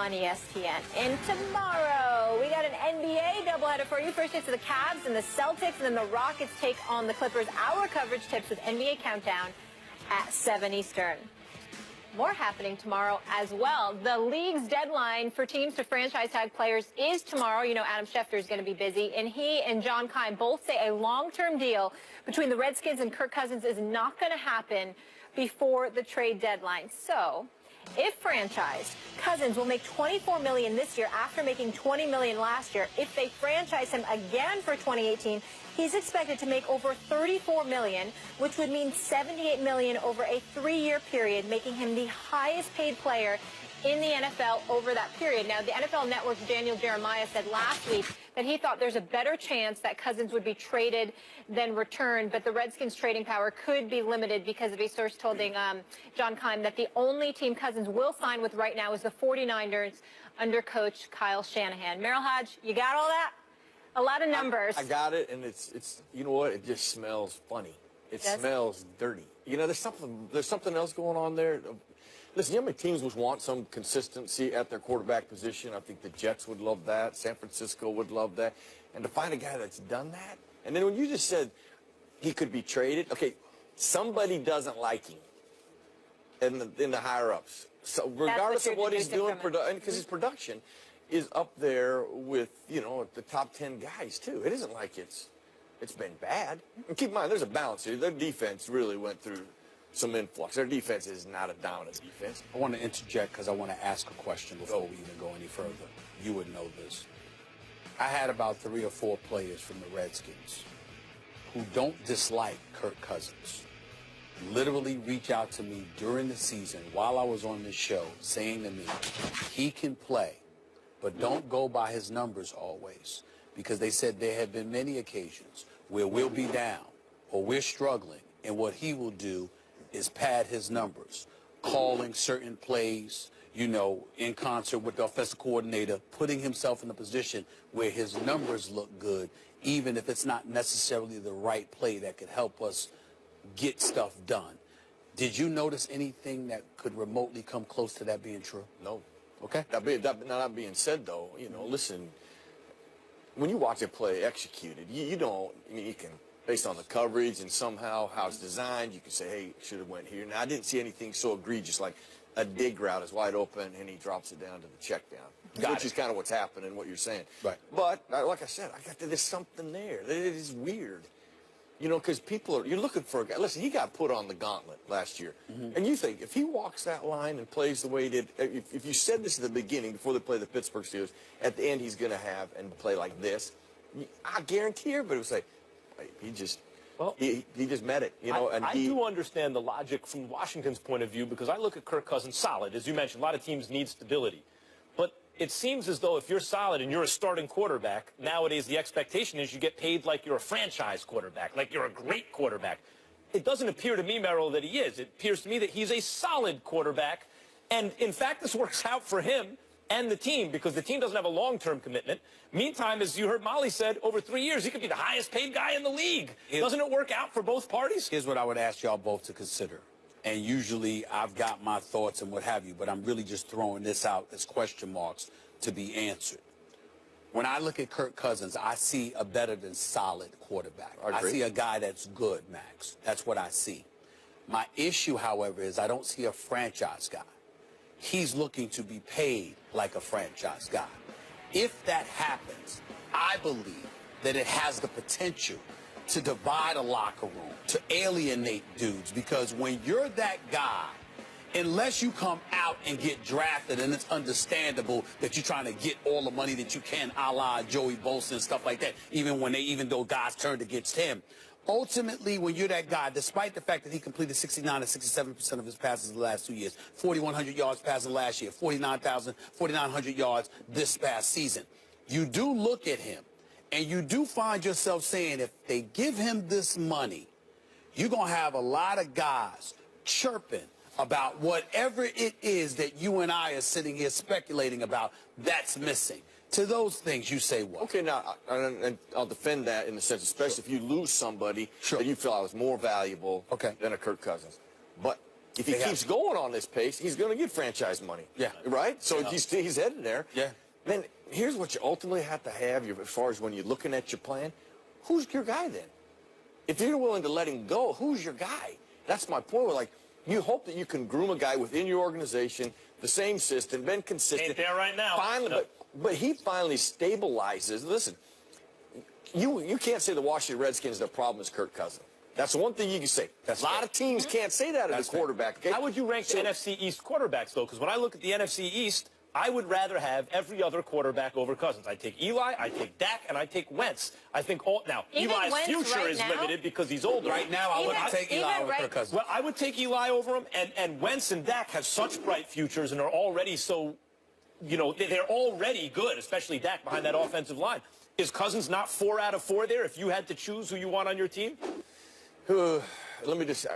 on ESPN. And tomorrow, we got an NBA doubleheader for you. First, it's the Cavs and the Celtics, and then the Rockets take on the Clippers. Our coverage tips with NBA Countdown at 7 Eastern. More happening tomorrow as well. The league's deadline for teams to franchise tag players is tomorrow. You know, Adam Schefter is going to be busy, and he and John Keim both say a long-term deal between the Redskins and Kirk Cousins is not going to happen before the trade deadline. So, if franchised, Cousins will make $24 million this year after making $20 million last year. If they franchise him again for 2018, he's expected to make over $34 million, which would mean $78 million over a 3-year period, making him the highest paid player in the NFL over that period. Now, the NFL Network's Daniel Jeremiah said last week that he thought there's a better chance that Cousins would be traded than returned, but the Redskins' trading power could be limited because of a source told John Keim that the only team Cousins will sign with right now is the 49ers under coach Kyle Shanahan. Merrill Hodge, you got all that? A lot of numbers. I got it, and it's you know what? It just smells funny. It smells dirty. You know, there's something else going on there. Listen, you know how many teams would want some consistency at their quarterback position? I think the Jets would love that. San Francisco would love that. And to find a guy that's done that, and then when you just said he could be traded, okay, somebody doesn't like him in the higher-ups. So regardless of what he's doing, because his production is up there with, you know, the top 10 guys, too. It isn't like it's been bad. And keep in mind, there's a balance here. Their defense really went through some influx. Their defense is not a dominant defense. I want to interject because I want to ask a question before we even go any further. You would know this. I had about 3 or 4 players from the Redskins who don't dislike Kirk Cousins literally reach out to me during the season while I was on this show saying to me, he can play, but don't go by his numbers always, because they said there have been many occasions where we'll be down or we're struggling, and what he will do is pad his numbers, calling certain plays, you know, in concert with the offensive coordinator, putting himself in a position where his numbers look good, even if it's not necessarily the right play that could help us get stuff done. Did you notice anything that could remotely come close to that being true? No. Okay. That being said, though, you know, listen, when you watch a play executed, you don't, I mean, you can, based on the coverage and somehow how it's designed, you can say, hey, should have went here. Now, I didn't see anything so egregious like a dig route is wide open and he drops it down to the check down, which is kind of what's happening, what you're saying. Right. But, like I said, there's something there. It is weird. You know, because you're looking for a guy. Listen, he got put on the gauntlet last year. And you think, if he walks that line and plays the way he did, if you said this at the beginning, before they play the Pittsburgh Steelers, at the end he's going to have and play like this, I guarantee everybody would say, he just met it, you know. I do understand the logic from Washington's point of view, because I look at Kirk Cousins solid. As you mentioned, a lot of teams need stability. But it seems as though if you're solid and you're a starting quarterback, nowadays the expectation is you get paid like you're a franchise quarterback, like you're a great quarterback. It doesn't appear to me, Merrill, that he is. It appears to me that he's a solid quarterback. And, in fact, this works out for him and the team, because the team doesn't have a long-term commitment. Meantime, as you heard Molly said, over 3 years, he could be the highest-paid guy in the league. Doesn't it work out for both parties? Here's what I would ask y'all both to consider. And usually I've got my thoughts and what have you, but I'm really just throwing this out as question marks to be answered. When I look at Kirk Cousins, I see a better than solid quarterback. I see a guy that's good, Max. That's what I see. My issue, however, is I don't see a franchise guy. He's looking to be paid like a franchise guy. If that happens, I believe that it has the potential to divide a locker room, to alienate dudes, because when you're that guy, unless you come out and get drafted, and it's understandable that you're trying to get all the money that you can, a la Joey Bosa and stuff like that, even though guys turned against him. Ultimately, when you're that guy, despite the fact that he completed 69 to 67% of his passes in the last 2 years, 4,100 yards passing last year, 4,900 yards this past season, you do look at him, and you do find yourself saying, if they give him this money, you're going to have a lot of guys chirping about whatever it is that you and I are sitting here speculating about that's missing. To those things, you say what? Okay, now, and I'll defend that in the sense, especially if you lose somebody that you feel I was more valuable than a Kirk Cousins. But If he keeps going on this pace, he's going to get franchise money. Yeah. Right? So he's headed there. Yeah. Then here's what you ultimately have to have as far as when you're looking at your plan. Who's your guy then? If you're willing to let him go, who's your guy? That's my point. Like, you hope that you can groom a guy within your organization, the same system, been consistent. Ain't there right now. Finally, No. but he finally stabilizes. Listen, you can't say the Washington Redskins, their problem is Kirk Cousins. That's the one thing you can say. A lot of teams can't say that as a quarterback. Okay? How would you rank the NFC East quarterbacks, though? Because when I look at the NFC East, I would rather have every other quarterback over Cousins. I take Eli, I take Dak, and I take Wentz. I think Eli's Wentz future right is now? limited because he's older. Right now, I wouldn't take Eli over Kirk Cousins. Well, I would take Eli over him, and Wentz and Dak have such bright futures and are already so, they're already good, especially Dak behind that offensive line. Is Cousins not 4 out of 4 there if you had to choose who you want on your team? Let me just,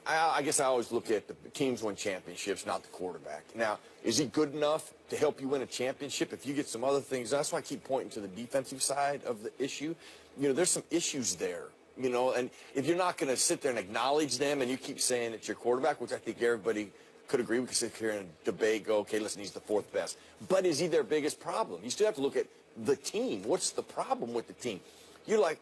I guess I always look at the teams win championships, not the quarterback. Now, is he good enough to help you win a championship if you get some other things? That's why I keep pointing to the defensive side of the issue. There's some issues there, and if you're not going to sit there and acknowledge them and you keep saying it's your quarterback, which I think everybody could agree, we could sit here and debate, go, okay, listen, he's the 4th best. But is he their biggest problem? You still have to look at the team. What's the problem with the team? You're like,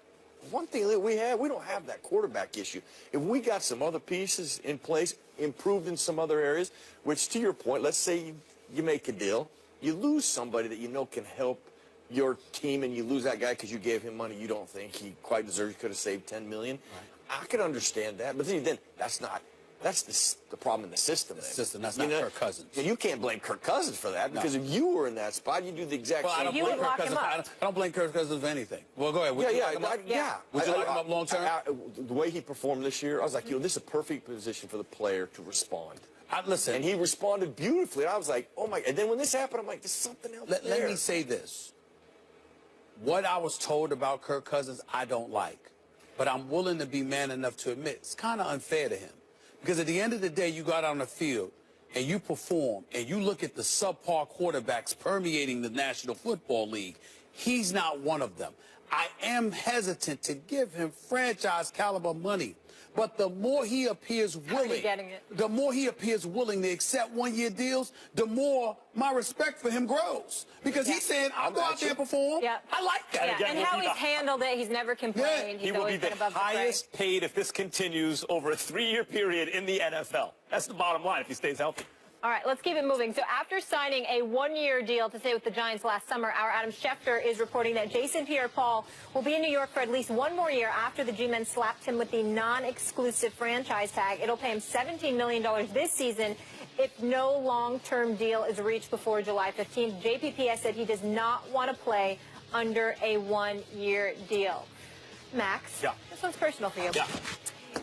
one thing that we don't have that quarterback issue. If we got some other pieces in place, improved in some other areas, which to your point, let's say you make a deal, you lose somebody that can help your team, and you lose that guy because you gave him money you don't think he quite deserves. You could have saved $10 million. Right. I could understand that, but then that's the problem in the system. That's not Kirk Cousins. You can't blame Kirk Cousins for that, because if you were in that spot, you'd do the exact same thing. I don't blame Kirk Cousins for anything. Well, go ahead. Would you lock him up long term? The way he performed this year, I was like, this is a perfect position for the player to respond. Listen. And he responded beautifully. I was like, oh my. And then when this happened, I'm like, there's something else there. Let me say this. What I was told about Kirk Cousins, I don't like. But I'm willing to be man enough to admit it's kind of unfair to him. Because at the end of the day, you got on the field and you perform and you look at the subpar quarterbacks permeating the National Football League. He's not one of them. I am hesitant to give him franchise caliber money. But the more he appears willing, to accept one-year deals, the more my respect for him grows. Because he's saying, I'll go out there and perform. Yeah. I like that. And how he's handled it, he's never complained. He will be the highest paid if this continues over a 3-year period in the NFL. That's the bottom line if he stays healthy. All right, let's keep it moving. So after signing a 1-year deal to stay with the Giants last summer, our Adam Schefter is reporting that Jason Pierre-Paul will be in New York for at least 1 more year after the G-Men slapped him with the non-exclusive franchise tag. It'll pay him $17 million this season if no long-term deal is reached before July 15th. JPP has said he does not want to play under a 1-year deal. Max, this one's personal for you. Yeah.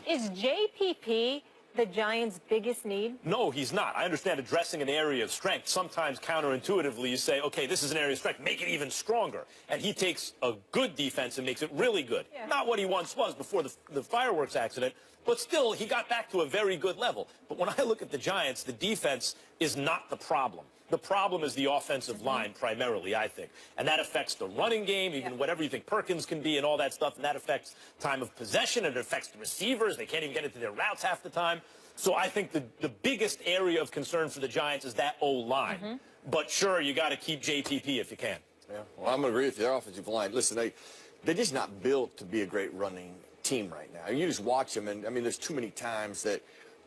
Is JPP the Giants' biggest need? No, he's not. I understand addressing an area of strength. Sometimes counterintuitively you say, okay, this is an area of strength, make it even stronger. And he takes a good defense and makes it really good. Yeah. Not what he once was before the fireworks accident, but still he got back to a very good level. But when I look at the Giants, the defense is not the problem. The problem is the offensive line primarily, I think. And that affects the running game, even whatever you think Perkins can be and all that stuff. And that affects time of possession, and it affects the receivers. They can't even get into their routes half the time. So I think the biggest area of concern for the Giants is that O-line. But sure, you got to keep JPP if you can. Yeah, well, I'm going to agree with you. Their offensive line, listen, they're just not built to be a great running team right now. You just watch them, and, I mean, there's too many times that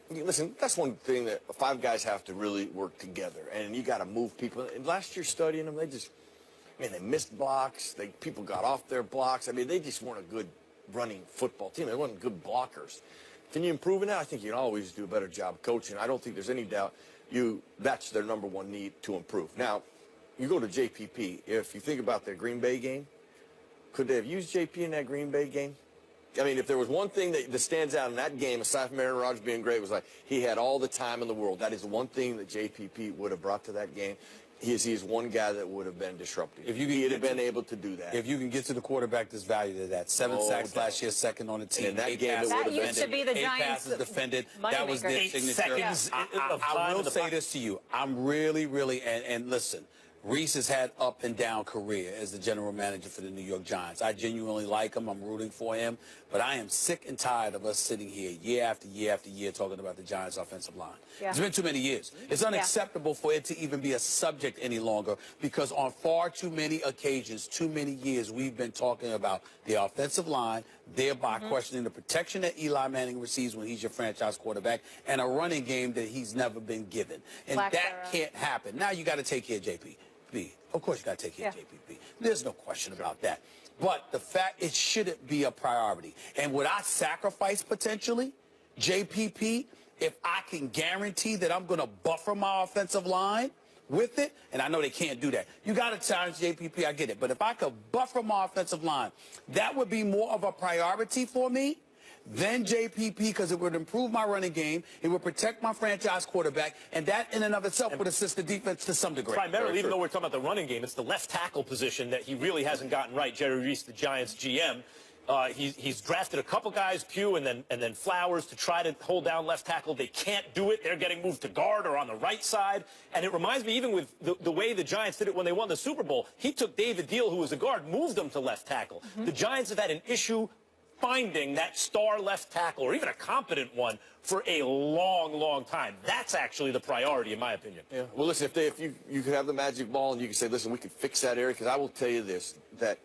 listen, that's one thing that 5 guys have to really work together, and you got to move people. And last year studying them, they missed blocks. People got off their blocks. I mean, they just weren't a good running football team. They weren't good blockers. Can you improve in that? I think you can always do a better job of coaching. I don't think there's any doubt that's their #1 need to improve. Now, you go to JPP. If you think about their Green Bay game, could they have used JP in that Green Bay game? I mean, if there was one thing that stands out in that game, aside from Aaron Rodgers being great, was like he had all the time in the world. That is one thing that JPP would have brought to that game. He is one guy that would have been disruptive. If he had been able to do that. If you can get to the quarterback, there's value to that. 7 sacks last year, second on the team. And in that game, that used to be the 8 Giants' passes defended. That was their 8 signature. seconds I will say this to you. I'm really, and listen, Reese has had up and down career as the general manager for the New York Giants. I genuinely like him. I'm rooting for him. But I am sick and tired of us sitting here year after year after year talking about the Giants' offensive line. Yeah. It's been too many years. It's unacceptable for it to even be a subject any longer because on far too many occasions, too many years, we've been talking about the offensive line, thereby questioning the protection that Eli Manning receives when he's your franchise quarterback and a running game that he's never been given. And that can't happen. Now you got to take care of JPP. Of course you got to take care of JPP. There's no question about that. But the fact it shouldn't be a priority. And would I sacrifice potentially JPP if I can guarantee that I'm going to buffer my offensive line with it? And I know they can't do that. You got to challenge JPP, I get it. But if I could buffer my offensive line, that would be more of a priority for me than JPP because it would improve my running game, it would protect my franchise quarterback, and that in and of itself would assist the defense to some degree. Primarily, even though we're talking about the running game, it's the left tackle position that he really hasn't gotten right. Jerry Reese, the Giants GM, he's drafted a couple guys, Pugh and then Flowers, to try to hold down left tackle. They can't do it. They're getting moved to guard or on the right side. And it reminds me, even with the way the Giants did it when they won the Super Bowl, he took David Deal, who was a guard, moved him to left tackle. The Giants have had an issue finding that star left tackle or even a competent one for a long, long time. That's actually the priority, in my opinion. Yeah. Well, listen, if you could have the magic ball and you could say, listen, we could fix that area, because I will tell you this, that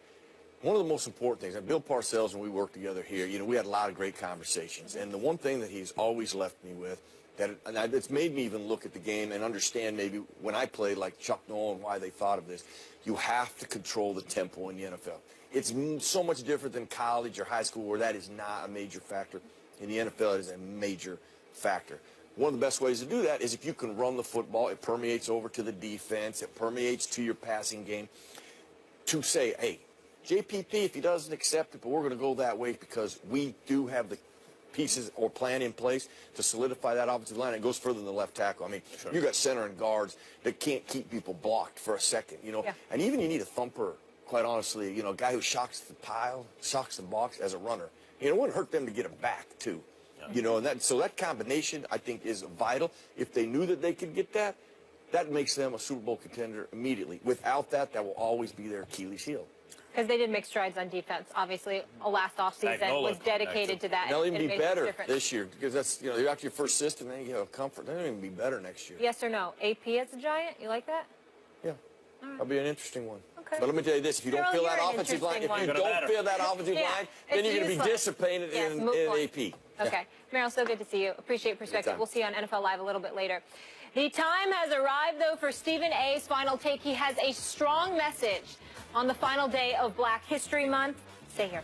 one of the most important things, and Bill Parcells, when we worked together here, we had a lot of great conversations. And the one thing that he's always left me with, and it's made me even look at the game and understand maybe when I played like Chuck Noll and why they thought of this, you have to control the tempo in the NFL. It's so much different than college or high school where that is not a major factor. In the NFL, it is a major factor. One of the best ways to do that is if you can run the football, it permeates over to the defense, it permeates to your passing game to say, hey, JPP, if he doesn't accept it, but we're going to go that way because we do have the pieces or plan in place to solidify that offensive line. It goes further than the left tackle. I mean, you got center and guards that can't keep people blocked for a second, And even you need a thumper, quite honestly, a guy who shocks the box as a runner. It wouldn't hurt them to get him back, too. And so that combination, I think, is vital. If they knew that they could get that, that makes them a Super Bowl contender immediately. Without that, that will always be their Achilles heel. Because they did make strides on defense. Obviously, last offseason was dedicated to that. They'll even be better this year because that's, you're after your first system, then you have comfort. They'll even be better next year. Yes or no? AP as a Giant? You like that? Yeah. That'll be an interesting one. Okay. But let me tell you this, if you don't feel that offensive line, then you're going to be disappointed in AP. Okay. Merrill, so good to see you. Appreciate perspective. We'll see you on NFL Live a little bit later. The time has arrived, though, for Stephen A's final take. He has a strong message on the final day of Black History Month. Stay here.